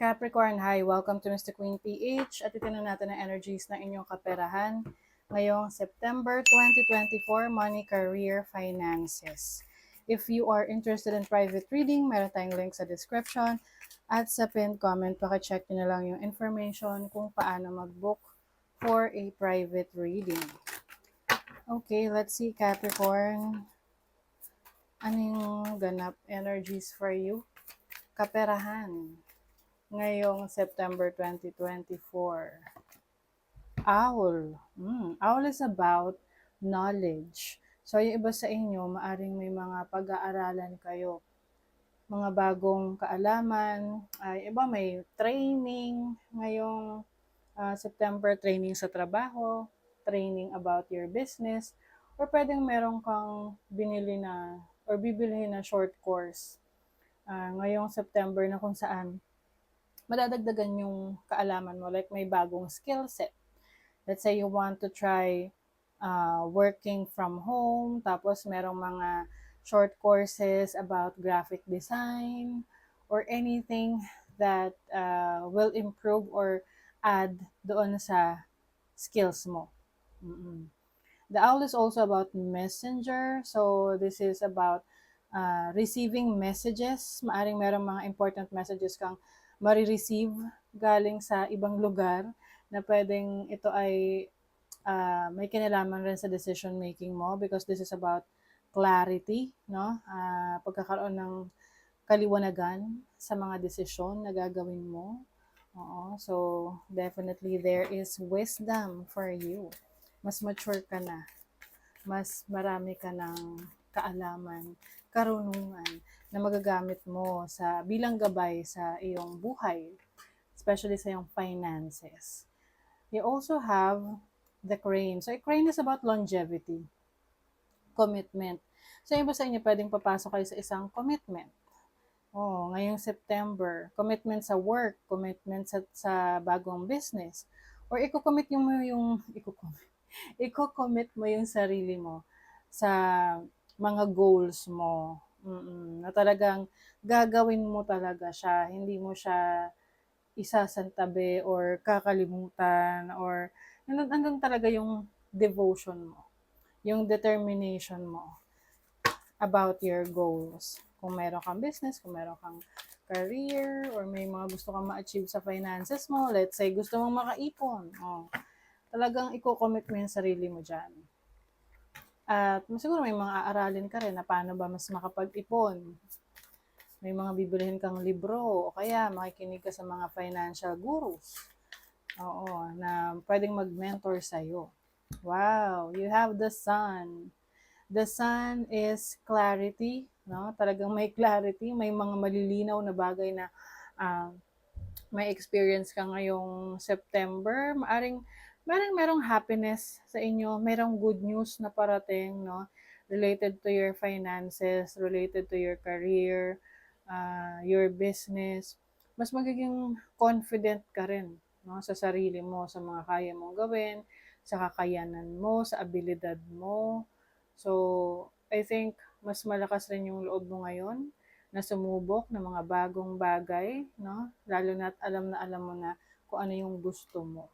Capricorn, hi! Welcome to Mr. Queen PH at itinan natin ang energies ng inyong kaperahan ngayong September 2024, money, career, finances. If you are interested in private reading, meron tayong link sa description at sa pinned comment, pakicheck nyo na lang yung information kung paano mag-book for a private reading. Okay, let's see Capricorn. Ano yung ganap energies for you? Kaperahan ngayong September 2024. Owl. Owl is about knowledge. So, yung iba sa inyo, maaring may mga pag-aaralan kayo. Mga bagong kaalaman. Iba may training ngayong September, training sa trabaho, training about your business, or pwedeng meron kang binili na or bibilihin na short course ngayong September na kung saan madadagdagan yung kaalaman mo, like may bagong skill set. Let's say you want to try working from home, tapos merong mga short courses about graphic design or anything that will improve or add doon sa skills mo. The owl is also about messenger, so this is about receiving messages. Maaring merong mga important messages kang marireceive galing sa ibang lugar na pwedeng ito ay may kinalaman rin sa decision making mo because this is about clarity, no? Pagkakaroon ng kaliwanagan sa mga desisyon na gagawin mo. Oo, so definitely there is wisdom for you. Mas mature ka na. Mas marami ka ng kaalaman, karunungan na magagamit mo sa bilang gabay sa iyong buhay, especially sa iyong finances. You also have the crane. So, a crane is about longevity, commitment. So, iba sa inyo, pwedeng papasok kayo sa isang commitment. Ngayong September, commitment sa work, commitment sa bagong business, or i-commit mo yung sarili mo sa mga goals mo. Na talagang gagawin mo talaga siya, hindi mo siya isasantabi or kakalimutan or nandun talaga yung devotion mo, yung determination mo about your goals. Kung meron kang business, kung meron kang career, or may mga gusto kang ma-achieve sa finances mo, let's say gusto mong makaipon, talagang i-commit mo yung sarili mo dyan. At siguro may mga aaralin ka rin na paano ba mas makapag-ipon. May mga bibilihin kang libro o kaya makikinig ka sa mga financial gurus. Na pwedeng mag-mentor sa'yo. Wow, you have the sun. The sun is clarity, no? Talagang may clarity, may mga malilinaw na bagay na may experience ka ngayong September. Merong happiness sa inyo, merong good news na parating, no? Related to your finances, related to your career, your business. Mas magiging confident ka rin, no? Sa sarili mo, sa mga kaya mong gawin, sa kakayanan mo, sa abilidad mo. So, I think mas malakas rin yung loob mo ngayon na sumubok ng mga bagong bagay, no? Lalo na't alam na alam mo na kung ano yung gusto mo.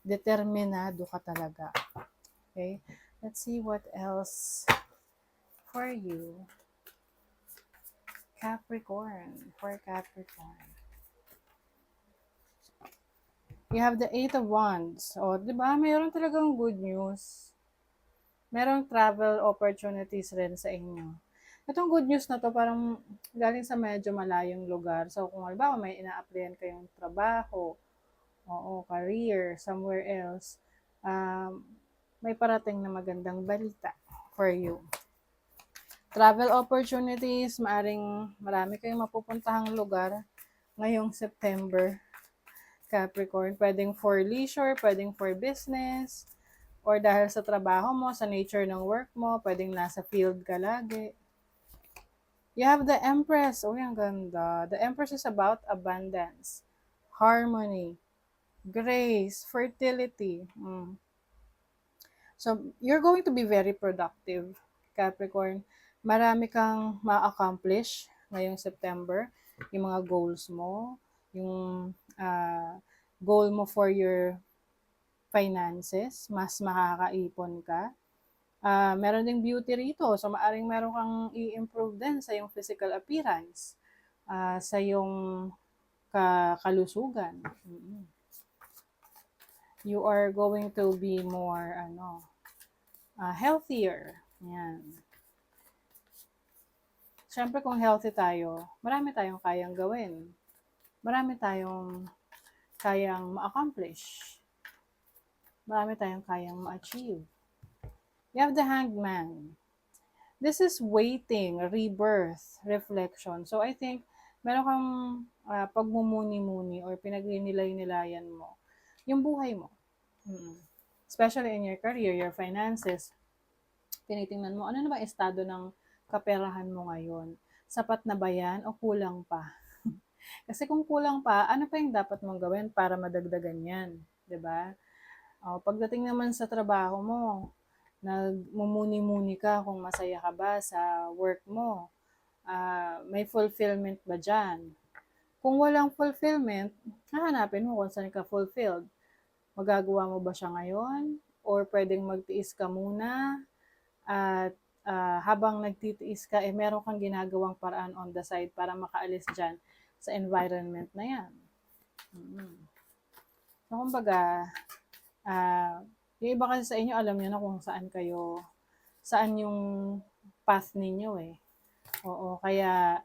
Determinado ka talaga. Okay? Let's see what else for you. Capricorn. For Capricorn. You have the Eight of Wands. Di ba? Mayroon talagang good news. Merong travel opportunities rin sa inyo. Itong good news na to parang galing sa medyo malayong lugar. So kung halimbawa may ina-applyan kayong trabaho, career, somewhere else, may parating na magandang balita for you. Travel opportunities, marami kayong mapupuntahang lugar ngayong September, Capricorn. Pwedeng for leisure, pwedeng for business, or dahil sa trabaho mo, sa nature ng work mo, pwedeng nasa field ka lagi. You have the Empress. Ang ganda. The Empress is about abundance, harmony, grace, fertility. So, you're going to be very productive, Capricorn. Marami kang ma-accomplish ngayong September. Yung mga goals mo, yung goal mo for your finances, mas makakaipon ka. Meron ding beauty rito. So, maaring meron kang i-improve din sa yung physical appearance, sa yung kalusugan. You are going to be more, healthier. Yan. Siyempre, kung healthy tayo, marami tayong kayang gawin. Marami tayong kayang ma-accomplish. Marami tayong kayang ma-achieve. You have the Hangman. This is waiting, rebirth, reflection. So I think meron kang pagmumuni-muni or pinagnilay-nilayan mo yung buhay mo. Especially in your career, your finances. Tinitingnan mo, ano na ba estado ng kaperahan mo ngayon? Sapat na ba yan o kulang pa? Kasi kung kulang pa, ano pa yung dapat mong gawin para madagdagan yan? 'Di ba? Pagdating naman sa trabaho mo, nagmumuni-muni ka kung masaya ka ba sa work mo. May fulfillment ba dyan? Kung walang fulfillment, hahanapin mo kung saan ka fulfilled. Magagawa mo ba siya ngayon? Or pwedeng magtiis ka muna at habang nagtitiis ka, meron kang ginagawang paraan on the side para makaalis dyan sa environment na yan. So, kumbaga, yung iba kasi sa inyo, alam nyo na kung saan yung path ninyo eh. Oo, kaya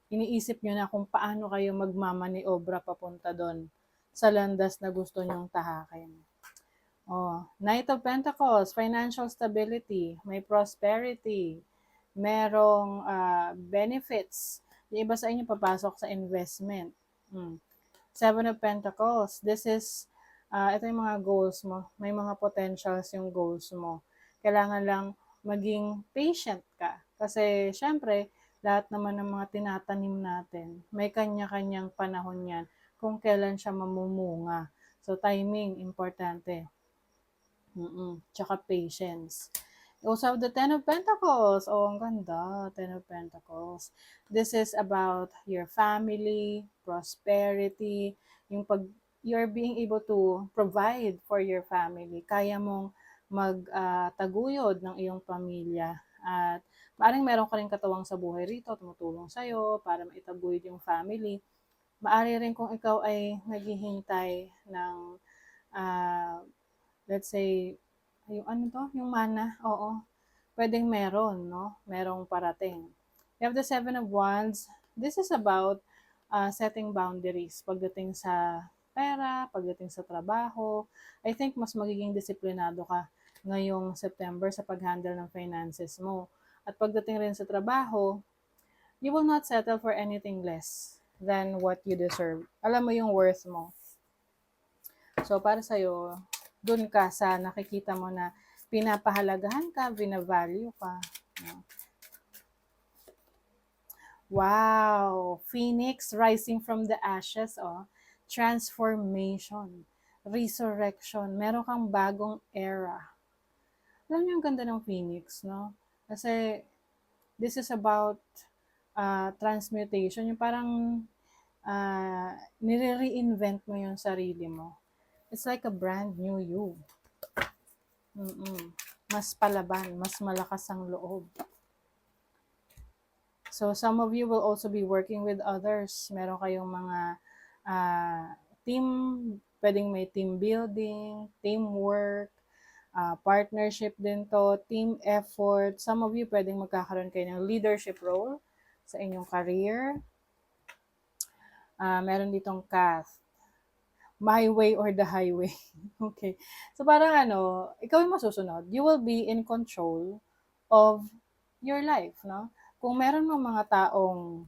iniisip nyo na kung paano kayo magmamaniobra papunta doon sa landas na gusto nyong tahakin. Knight of Pentacles, financial stability, may prosperity, merong benefits. Yung iba sa inyo papasok sa investment. Seven of Pentacles, this is, ito yung mga goals mo. May mga potentials yung goals mo. Kailangan lang maging patient ka. Kasi, syempre, lahat naman ng mga tinatanim natin, may kanya-kanyang panahon yan kung kailan siya mamumunga. So, timing, importante. Tsaka patience. Also, the Ten of Pentacles. Ang ganda. Ten of Pentacles. This is about your family, prosperity, you're being able to provide for your family. Kaya mong magtaguyod ng iyong pamilya. At maaaring meron ka rin katuwang sa buhay rito, tumutulong sa'yo para maitaguyod yung family. Maari rin kung ikaw ay naghihintay ng let's say, yung mana, oo, pwedeng meron, no? Merong parating. You have the Seven of Wands. This is about setting boundaries pagdating sa pera, pagdating sa trabaho. I think mas magiging disiplinado ka ngayong September sa pag-handle ng finances mo. At pagdating rin sa trabaho, you will not settle for anything less than what you deserve. Alam mo yung worth mo. So, para sa'yo, dun ka sa nakikita mo na pinapahalagahan ka, binavalue ka. Wow! Phoenix rising from the ashes, transformation, resurrection, meron kang bagong era. Alam niyo yung ganda ng Phoenix, no? Kasi this is about transmutation, yung parang nire-reinvent mo yung sarili mo. It's like a brand new you. Mas palaban, mas malakas ang loob. So, some of you will also be working with others. Meron kayong mga team, pwedeng may team building, teamwork, partnership din to, team effort. Some of you pwedeng magkakaroon kayo ng leadership role sa inyong career. Meron ditong Cath. My way or the highway. Okay. So parang ikaw yung masusunod. You will be in control of your life, no? Kung meron mong mga taong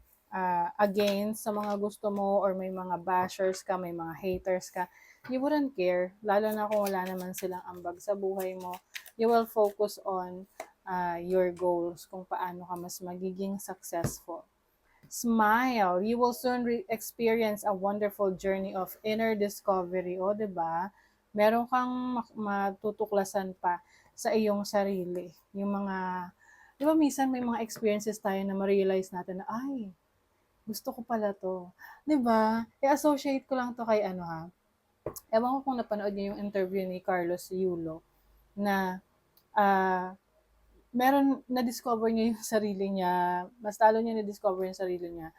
against sa mga gusto mo or may mga bashers ka, may mga haters ka, you wouldn't care. Lalo na kung wala naman silang ambag sa buhay mo. You will focus on your goals, kung paano ka mas magiging successful. Smile. You will soon experience a wonderful journey of inner discovery. O, diba? Meron kang matutuklasan pa sa iyong sarili. Yung mga, di ba minsan may mga experiences tayo na ma-realize natin na, ay, gusto ko pala 'to, 'di ba? I-associate ko lang 'to kay ano ha, ewan ko kung napanood niyo yung interview ni Carlos Yulo na, ah, na-discover niya yung sarili niya, mas lalo niya na-discover yung sarili niya.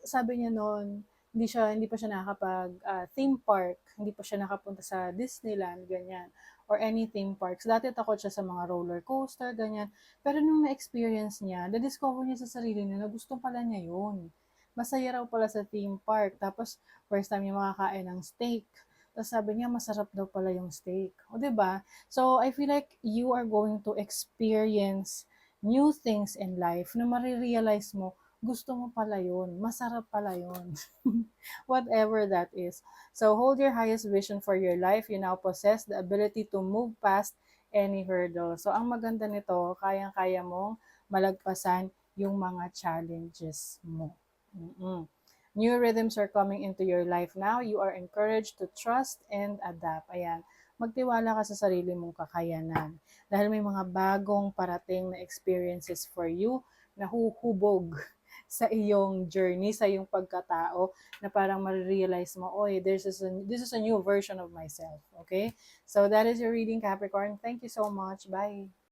Sabi niya no'n, hindi pa siya nakakapag, theme park, hindi pa siya nakapunta sa Disneyland, ganyan, or any theme parks. Dati takot siya sa mga roller coaster, ganyan. Pero nung na-experience niya, na-discover niya sa sarili niya na gusto pala niya yun. Masaya raw pala sa theme park. Tapos, first time niya makakain ng steak. Tapos sabi niya, masarap daw pala yung steak. O, 'di ba? So, I feel like you are going to experience new things in life na marirealize mo, gusto mo pala yun, masarap pala yun. Whatever that is. So hold your highest vision for your life. You now possess the ability to move past any hurdle. So ang maganda nito, kayang-kaya mong malagpasan yung mga challenges mo. Mm-mm. New rhythms are coming into your life now. You are encouraged to trust and adapt. Ayan. Magtiwala ka sa sarili mong kakayanan. Dahil may mga bagong parating na experiences for you na huhubog sa iyong journey, sa iyong pagkatao, na parang marirealize mo, oy, this is a new version of myself. Okay? So that is your reading, Capricorn. Thank you so much. Bye.